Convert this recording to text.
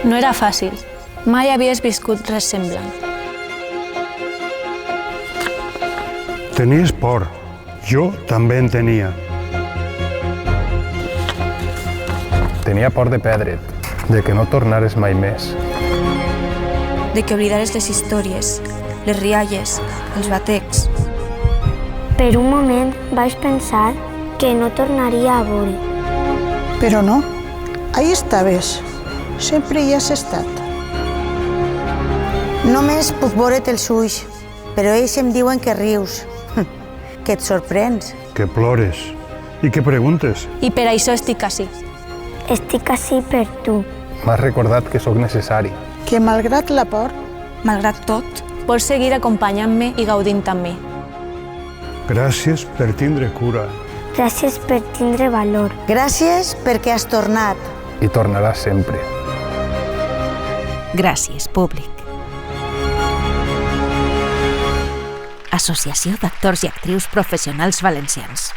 No era fàcil. Mai havies viscut res semblant. Tenies por. Jo també en tenia. Tenia por de perdre't, de que no tornares mai més. De que oblidares les històries, les rialles, els batecs. Per un moment vaig pensar que no tornaria a veure. Però no, ahí estaves. Sempre hi has estat. Només puc veure't els ulls, però ells em diuen que rius, que et sorprens. Que plores i que preguntes. I per això estic ací. Estic ací per tu. M'has recordat que sóc necessari. Que malgrat la por, Malgrat tot, Vols seguir acompanyant-me i gaudint amb mi. Gràcies per tindre cura. Gràcies per tindre valor. Gràcies perquè has tornat. I tornaràs sempre. Gràcies, públic. Associació d'Actors i Actrius Professionals Valencians.